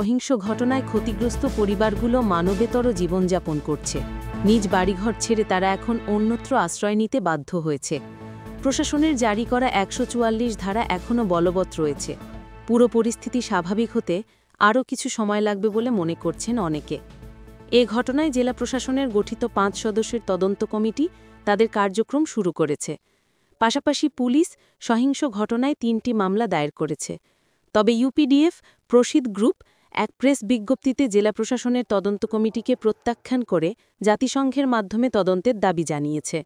সহিংস ঘটনায় ক্ষতিগ্রস্ত পরিবারগুলো মানবেতর জীবনযাপন করছে। নিজ বাড়িঘর ছেড়ে তারা এখন অন্যত্র আশ্রয় নিতে বাধ্য হয়েছে। প্রশাসনের জারি করা ১৪৪ ধারা এখনও বলবৎ রয়েছে। পুরো পরিস্থিতি স্বাভাবিক হতে আরও কিছু সময় লাগবে বলে মনে করছেন অনেকে। এ ঘটনায় জেলা প্রশাসনের গঠিত ৫ সদস্যের তদন্ত কমিটি তাদের কার্যক্রম শুরু করেছে। পাশাপাশি পুলিশ সহিংস ঘটনায় ৩টি মামলা দায়ের করেছে। তবে ইউপিডিএফ প্রসিদ্ধ গ্রুপ এক প্রেস বিজ্ঞপ্তিতে জেলা প্রশাসনের তদন্ত কমিটিকে প্রত্যাখ্যান করে জাতিসংঘের মাধ্যমে তদন্তের দাবি জানিয়েছে।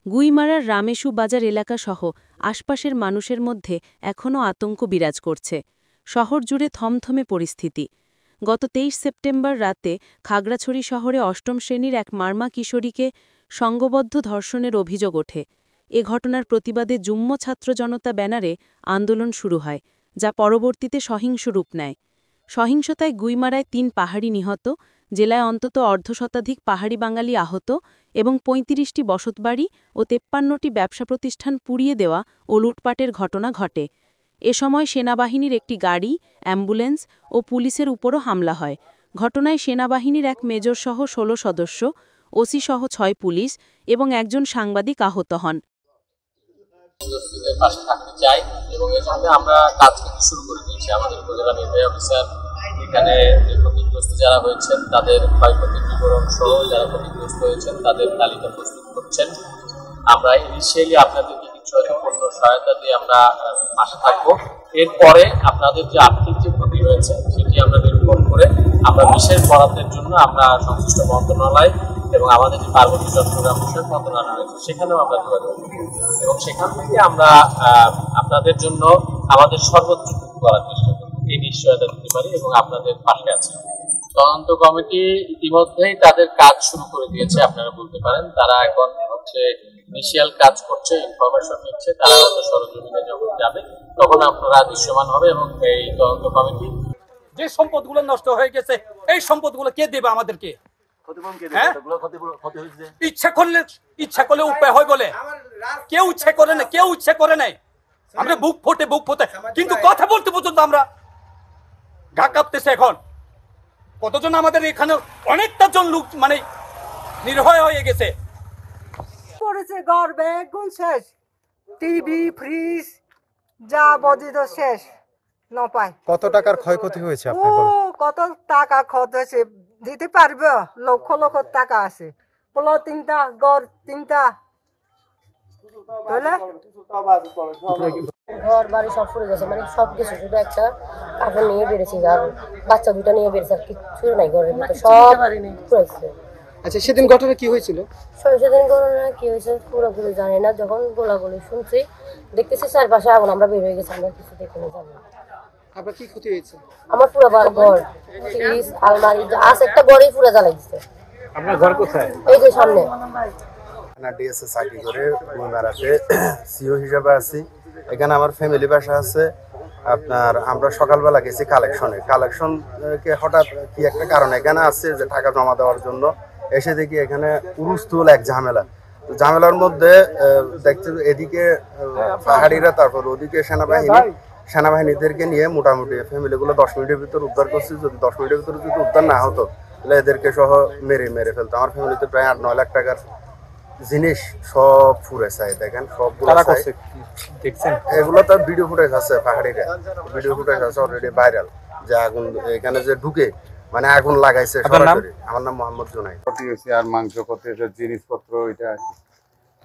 গুইমারার রামেশু বাজার এলাকাসহ আশপাশের মানুষের মধ্যে এখনও আতঙ্ক বিরাজ করছে। শহর জুড়ে থমথমে পরিস্থিতি। গত ২৩ সেপ্টেম্বর রাতে খাগড়াছড়ি শহরে ৮ম শ্রেণীর এক মারমা কিশোরীকে সংঘবদ্ধ ধর্ষণের অভিযোগ ওঠে। এ ঘটনার প্রতিবাদে যুগ্ম ছাত্র জনতা ব্যানারে আন্দোলন শুরু হয়, যা পরবর্তীতে সহিংস রূপ নেয়। সহিংসতায় গুইমারায় ৩ পাহাড়ি নিহত, জেলায় অন্তত অর্ধশতাধিক পাহাড়ি বাঙালি আহত এবং ৩৫টি বসতবাড়ি ও ৫৩টি ব্যবসা প্রতিষ্ঠান পুড়িয়ে দেওয়া ও লুটপাটের ঘটনা ঘটে। এ সময় সেনাবাহিনীর একটি গাড়ি, অ্যাম্বুলেন্স ও পুলিশের উপরও হামলা হয়। ঘটনায় সেনাবাহিনীর এক মেজরসহ ১৬ সদস্য, ওসিসহ ৬ পুলিশ এবং একজন সাংবাদিক আহত হন। পাশে থাকতে চাই এবং এর জন্য আমরা কাজ করতে শুরু করে দিয়েছি। আমাদের উপজেলা নির্বাহী অফিসার এখানে যে ক্ষতিগ্রস্ত যারা হয়েছেন তাদের ক্ষয়ক্ষতির বিবরণ সহ যারা ক্ষতিগ্রস্ত হয়েছেন তাদের তালিকা প্রস্তুত করছেন। আমরা ইনিশিয়ালি আপনাদেরকে কিছু পণ্য সহায়তা দিয়ে আমরা পাশে থাকবো। এরপরে আপনাদের যে আর্থিক যে ক্ষতি হয়েছে সেটি আমরা নিরূপণ করে আমরা বিশেষ বরাদ্দের জন্য আমরা সংশ্লিষ্ট মন্ত্রণালয় এবং আমাদের যে পার্বত্য চট্টগ্রাম বিষয়ক মন্ত্রণালয় রয়েছে সেখানেও আমরা যোগাযোগ করি এবং সেখান থেকে আমরা আপনাদের জন্য আমাদের সর্বোচ্চ করার চেষ্টা করি, এই নিশ্চয়তা দিতে পারি এবং আপনাদের পাশে আছি। তদন্ত কমিটি ইতিমধ্যেই তাদের কাজ শুরু করে দিয়েছে, আপনারা বলতে পারেন। তারা এখন ইনিশিয়াল কাজ করছে, ইনফরমেশন নিচ্ছে। তারা হয়তো সরজমিনে যখন যাবে তখন আপনারা দৃশ্যমান হবে এবং এই তদন্ত কমিটি যে সম্পদগুলো নষ্ট হয়ে গেছে এই সম্পদগুলো কে দেবে আমাদেরকে? ইচ্ছা করলে উপায় হয় বলে কেউ ইচ্ছে করে না, কেউ ইচ্ছে করে নাই। আমরা বুক ফোটে কিন্তু কথা বলতে পর্যন্ত আমরা গা কাঁপতেছে। এখন কতজন আমাদের এখানে অনেকটা জন লোক নির্ভয় হয়ে গেছে। পড়েছে ঘর বেগুন শেষ, টিভি ফ্রিজ যা বজিত শেষ নপায়। কত টাকার ক্ষয়ক্ষতি হয়েছে আপনার? কত টাকা ক্ষতি হয়েছে দিতে পারবে? লক্ষ লক্ষ টাকা আছে। পোলো 3টা, গড় 3টা, ঘর বাড়ি সব পুড়ে গেছে, সবকিছু, শুধু একটা কাপড় নিয়ে বেড়েছি আর বাচ্চা 2টা নিয়ে বেড়েছে, আর কিছু নাই ঘরের ভিতরে, সব পুড়েছে। আচ্ছা, সেদিন ঘটনা কি হয়েছিল? সেদিন ঘটনা কি হয়েছে পুরোপুরি জানি না। যখন গোলাগুলি শুনছি, দেখতেছি চারপাশে আগুন, আমরা বের হয়ে গেছি, আমরা কিছু দেখে নিয়ে যাবো। আপনার কি ক্ষতি হয়েছে? আমার পুরো ঘর, ফ্রিজ, আলমারি আছে, একটা ঘরেই পুরো জ্বালাই দিচ্ছে। আপনার ঘর কোথায়? এই যে সামনে। ডিএসএ চাকরি করে গুইমারাতে সিও হিসাবে আছি। এখানে আমার ফ্যামিলি বাসা আছে। আমরা সকালবেলা গেছি কালেকশনকে হঠাৎ কি একটা কারণ এখানে আছে যে টাকা জমা দেওয়ার জন্য এসে দেখি এখানে উরুস্থুল এক ঝামেলার মধ্যে দেখতে এদিকে পাহাড়িরা, তারপর ওদিকে সেনাবাহিনীদেরকে নিয়ে মোটামুটি ফ্যামিলিগুলো 10 মিনিটের ভিতর উদ্ধার করছি। যদি 10 মিনিটের ভিতরে যদি উদ্ধার না হতো তাহলে এদেরকে সহ মেরে ফেলতো। আমার ফ্যামিলিতে প্রায় 8-9 লাখ টাকার জিনিস সব ফুরে চাই। দেখেন সবগুলো এগুলো তো ভিডিও ফুটেজ আছে, পাহাড়িরা ভিডিও ফুটেজ আছে অলরেডি ভাইরাল, যে আগুন এখানে যে ঢুকে আগুন লাগাইছে সরাসরি। আমার নাম মোহাম্মদ জুনাই। ক্ষতি হয়েছে আর মাংস ক্ষতি হয়েছে, জিনিসপত্র এটা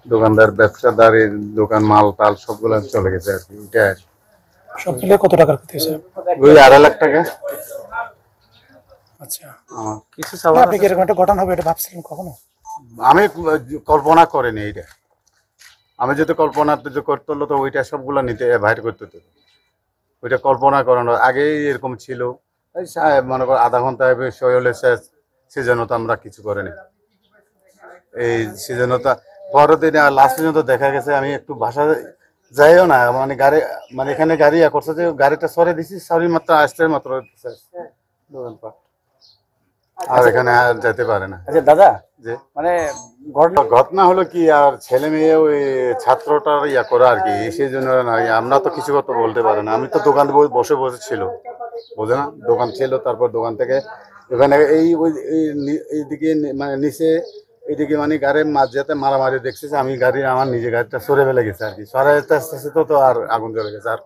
দোকানদার ব্যবসাদারের দোকান মাল টাল সবগুলো চলে গেছে আর কি। এটা সব মিলে কত টাকার ক্ষতি হয়েছে? ওই 2.5 লাখ টাকা। আচ্ছা, কিছু আপনি কি এরকম একটা ঘটনা হবে এটা ভাবছিলেন কখনো? আমি কল্পনা করিনি এইটা। আমি যদি কল্পনা করতে হলো তো ওইটা সবগুলো নিতে বাইর করতে হতো। ওইটা কল্পনা করানো আগেই এরকম ছিল। মনে করো আধা ঘন্টা হলে শেষ। সেজন্য তো আমরা কিছু করিনি। এই সেজন্য তো পরের দিন লাস্ট পর্যন্ত দেখা গেছে আমি একটু বাসা যাইও না, গাড়ি এখানে গাড়ি করছে যে গাড়িটা সরে দিছি, সরি মাত্র আসতে মাত্র দোকানপাট আর এখানে আর যেতে পারে না। আচ্ছা দাদা, যে ঘটনা হলো কি, আর ছেলে মেয়ে ওই ছাত্রটার করা আর কি, সেই জন্য আমরা তো কিছু কথা বলতে পারি না। আমি তো দোকানে বসে ছিল, বোঝে না, দোকান ছিল, তারপর দোকান থেকে এখানে এইদিকে মানে নিচে এইদিকে মানে গাড়ির মাঝাতে মারামারি দেখছি, আমি আমার নিজে গাড়িটা সরে ফেলে গেছে আর কি, সরে আসতে আসতে তো আর আগুন জ্বলে গেছে। আর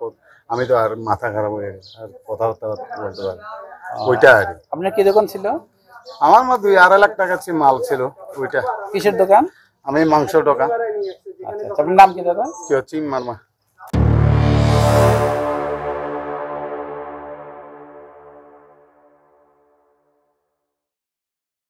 আমি তো আর মাথা খারাপ হয়ে গেছে, আর কথাবার্তা বলতে পারি ওইটা আর কি। আপনার কি দোকান ছিল? আমার 2-2.5 লাখ টাকা মাল ছিল ওইটা। কিসের দোকান? আমি মাংস দোকান। আচ্ছা, আপনার নাম কি দাদা? কি হচ্ছে মারমা।